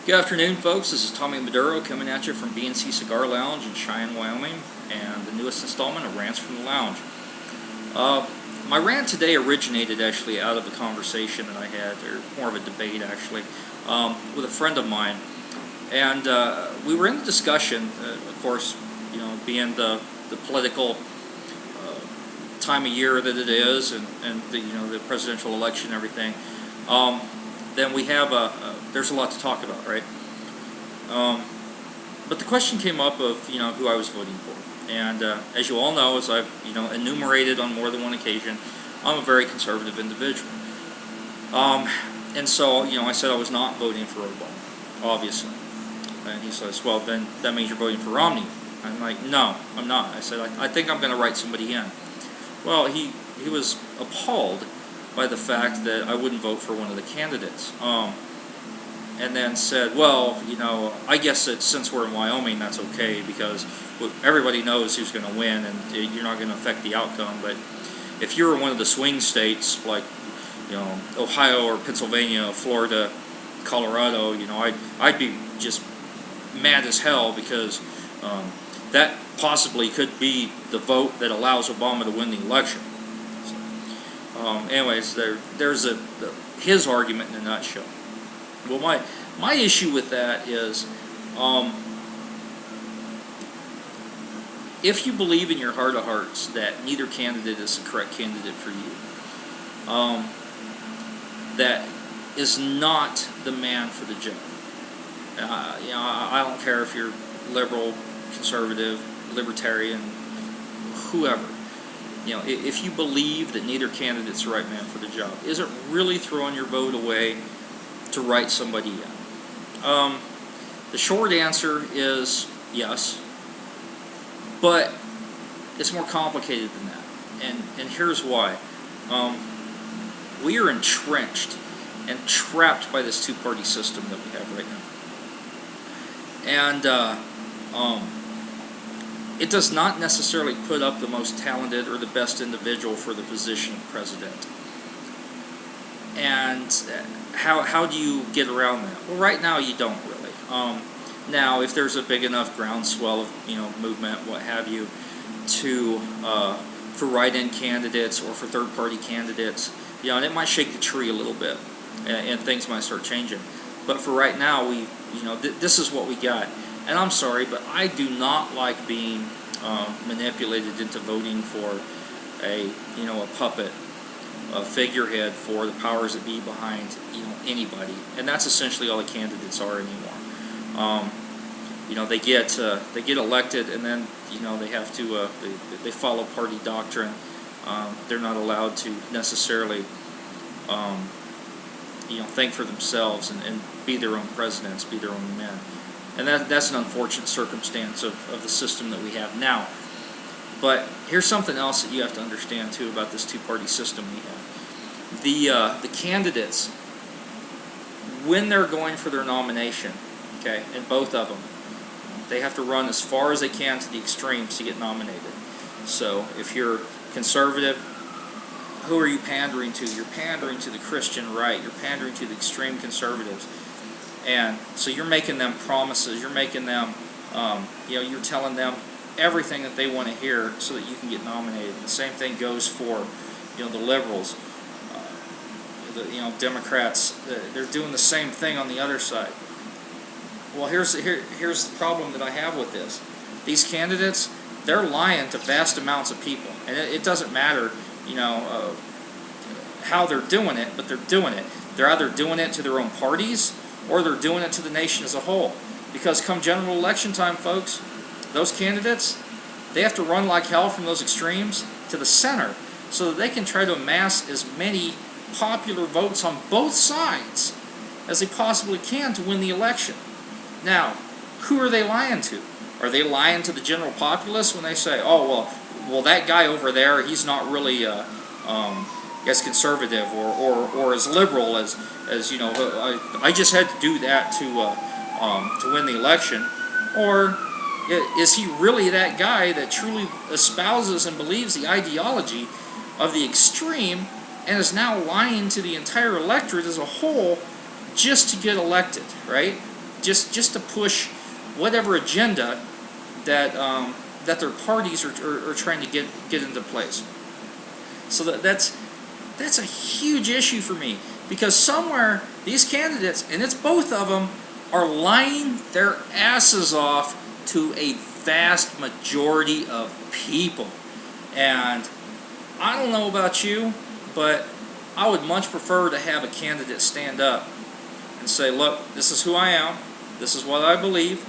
Good afternoon, folks. This is Tommy Maduro coming at you from B&C Cigar Lounge in Cheyenne, Wyoming, and the newest installment of Rants from the Lounge. My rant today originated actually out of a conversation that I had, or more of a debate actually, with a friend of mine. And we were in the discussion, of course, you know, being the political time of year that it is, and the, you know, the presidential election and everything. Then we have there's a lot to talk about, right? But the question came up of, you know, who I was voting for, and as you all know, as I've, you know, enumerated on more than one occasion, I'm a very conservative individual. And so, you know, I said I was not voting for Obama, obviously. And he says, well, then that means you're voting for Romney. I'm like, no, I'm not. I said, I think I'm going to write somebody in. Well, he was appalled by the fact that I wouldn't vote for one of the candidates. And then said, well, you know, I guess that since we're in Wyoming, that's okay, because everybody knows who's going to win, and you're not going to affect the outcome. But if you're in one of the swing states, like, you know, Ohio or Pennsylvania, Florida, Colorado, you know, I'd be just mad as hell, because that possibly could be the vote that allows Obama to win the election. So, anyways, there's his argument in a nutshell. Well, my issue with that is, if you believe in your heart of hearts that neither candidate is the correct candidate for you, that is not the man for the job. You know, I don't care if you're liberal, conservative, libertarian, whoever. You know, if you believe that neither candidate's the right man for the job, is it really throwing your vote away to write somebody in? The short answer is yes, but it's more complicated than that, and here's why. We are entrenched and trapped by this two-party system that we have right now, and it does not necessarily put up the most talented or the best individual for the position of president. And how do you get around that? Well, right now you don't really. Now, if there's a big enough groundswell of, you know, movement, what have you, to for write-in candidates or for third-party candidates, you know, and it might shake the tree a little bit, and things might start changing. But for right now, this is what we got. And I'm sorry, but I do not like being manipulated into voting for a puppet, a figurehead for the powers that be behind, you know, anybody. And that's essentially all the candidates are anymore. You know, they get elected, and then, you know, they have to they follow party doctrine. They're not allowed to necessarily you know, think for themselves and be their own presidents, be their own men. And that's an unfortunate circumstance of the system that we have now. But here's something else that you have to understand too about this two-party system we have. The candidates, when they're going for their nomination, okay, and both of them, they have to run as far as they can to the extremes to get nominated. So if you're conservative, who are you pandering to? You're pandering to the Christian right. You're pandering to the extreme conservatives. And so you're making them promises. You're making them, you know, you're telling them everything that they want to hear so that you can get nominated. The same thing goes for, you know, the liberals, you know, Democrats. They're doing the same thing on the other side. Well, here's the problem that I have with this. These candidates, they're lying to vast amounts of people, and it doesn't matter, you know, how they're doing it, but they're doing it. They're either doing it to their own parties, or they're doing it to the nation as a whole. Because come general election time, folks, those candidates, they have to run like hell from those extremes to the center so that they can try to amass as many popular votes on both sides as they possibly can to win the election. Now, who are they lying to? Are they lying to the general populace when they say, oh, well, that guy over there, he's not really as conservative or as liberal as you know, I just had to do that to win the election? Or is he really that guy that truly espouses and believes the ideology of the extreme and is now lying to the entire electorate as a whole just to get elected, right? just to push whatever agenda that that their parties are trying to get into place. So that's a huge issue for me, because somewhere these candidates, and it's both of them, are lying their asses off to a vast majority of people. And I don't know about you, but I would much prefer to have a candidate stand up and say, look, this is who I am, this is what I believe,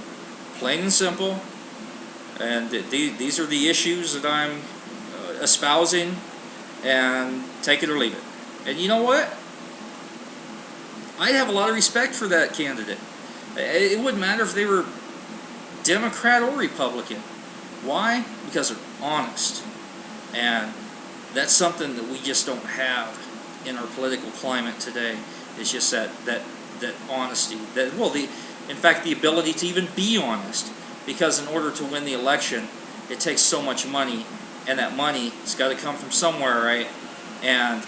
plain and simple, and these are the issues that I'm espousing, and take it or leave it. And you know what? I'd have a lot of respect for that candidate. It wouldn't matter if they were Democrat or Republican. Why? Because they're honest. And that's something that we just don't have in our political climate today. It's just that honesty. In fact, the ability to even be honest. Because in order to win the election, it takes so much money, and that money has got to come from somewhere, right? And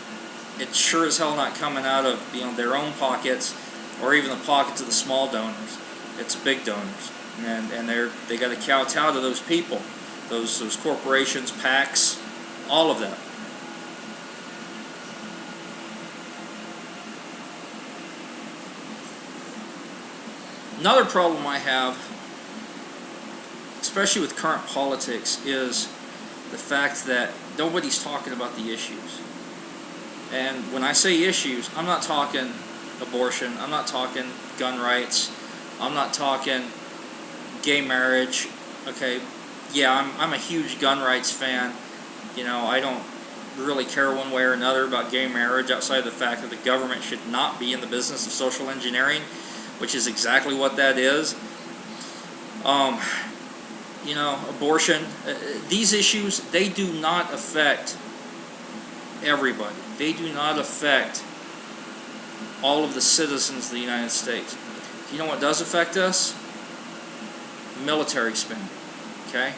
it's sure as hell not coming out of their own pockets, or even the pockets of the small donors. It's big donors, and they got to kowtow to those people, those corporations, PACs, all of that. Another problem I have, especially with current politics, is the fact that nobody's talking about the issues. And when I say issues, I'm not talking abortion, I'm not talking gun rights, I'm not talking gay marriage. Okay, yeah, I'm a huge gun rights fan. I don't really care one way or another about gay marriage, outside of the fact that the government should not be in the business of social engineering, which is exactly what that is. Abortion, these issues, they do not affect everybody. They do not affect all of the citizens of the United States. You know what does affect us? Military spending, okay?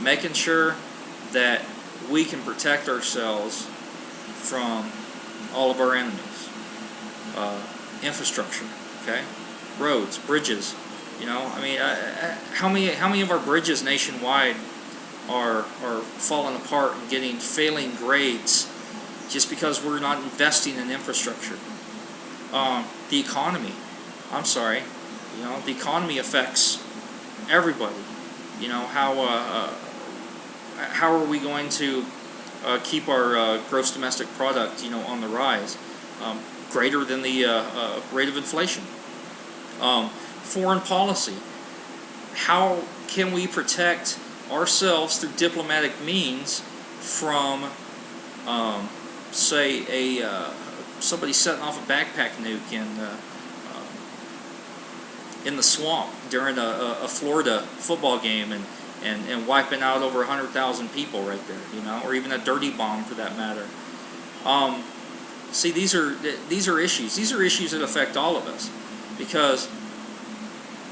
Making sure that we can protect ourselves from all of our enemies. Infrastructure, okay? Roads, bridges. How many of our bridges nationwide are falling apart and getting failing grades just because we're not investing in infrastructure? The economy. I'm sorry. The economy affects everybody. How are we going to keep our gross domestic product, on the rise, greater than the rate of inflation? Foreign policy. How can we protect ourselves through diplomatic means from, say, somebody setting off a backpack nuke in the swamp during a Florida football game and wiping out over 100,000 people right there, or even a dirty bomb for that matter. See, these are issues. These are issues that affect all of us, because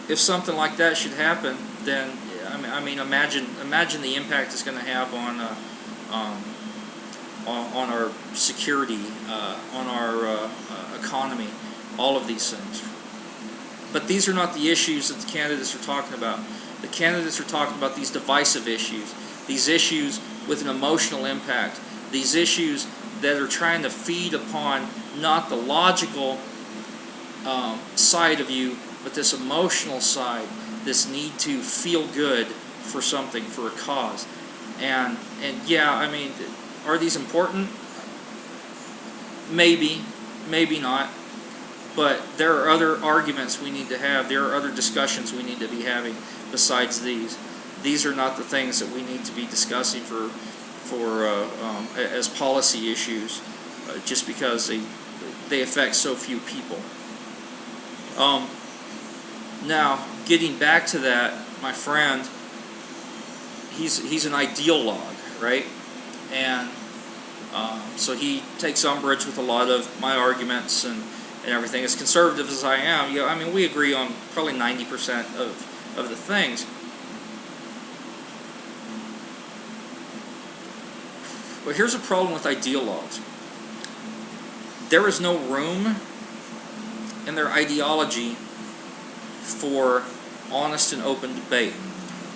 if something like that should happen, then imagine the impact it's going to have on our security, on our economy, all of these things. But these are not the issues that the candidates are talking about. The candidates are talking about these divisive issues, these issues with an emotional impact, these issues that are trying to feed upon not the logical side of you, but this emotional side, this need to feel good for something, for a cause. And yeah, are these important? Maybe, maybe not. But there are other arguments we need to have. There are other discussions we need to be having besides these. These are not the things that we need to be discussing as policy issues, just because they affect so few people. Now, getting back to that, my friend, he's an ideologue, right? And so he takes umbrage with a lot of my arguments and everything. As conservative as I am, we agree on probably 90% of the things. But here's a problem with ideologues. There is no room in their ideology for honest and open debate.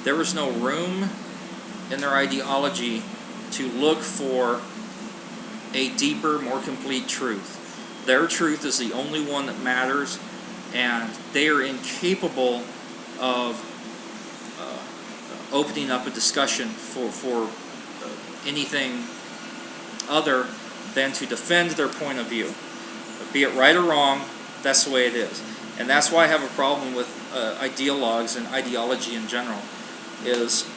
There was no room in their ideology to look for a deeper, more complete truth. Their truth is the only one that matters, and they are incapable of opening up a discussion for anything other than to defend their point of view. Be it right or wrong, that's the way it is. And that's why I have a problem with ideologues and ideology in general, is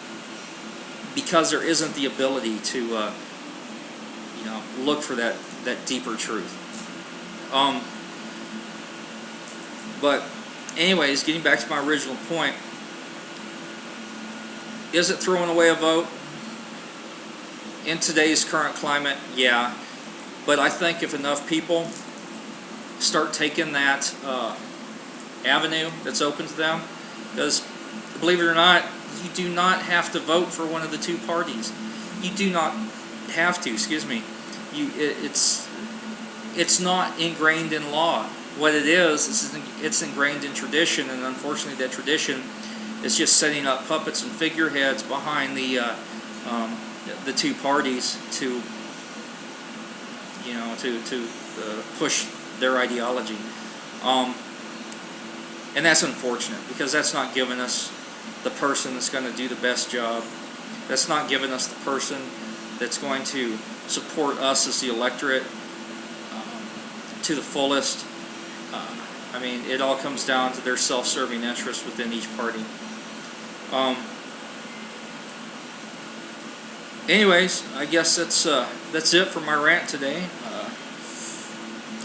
because there isn't the ability to look for that deeper truth. But anyways, getting back to my original point, is it throwing away a vote? In today's current climate, yeah. But I think if enough people start taking that avenue that's open to them, because believe it or not, you do not have to vote for one of the two parties. You do not have to, excuse me. It's not ingrained in law. What it is it's ingrained in tradition, and unfortunately that tradition is just setting up puppets and figureheads behind the two parties to push their ideology. And that's unfortunate, because that's not giving us the person that's going to do the best job. That's not giving us the person that's going to support us as the electorate to the fullest. I mean, it all comes down to their self-serving interests within each party. Anyways, I guess that's it for my rant today.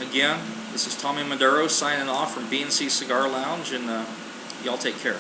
Again, this is Tommy Maduro signing off from B&C Cigar Lounge, and y'all take care.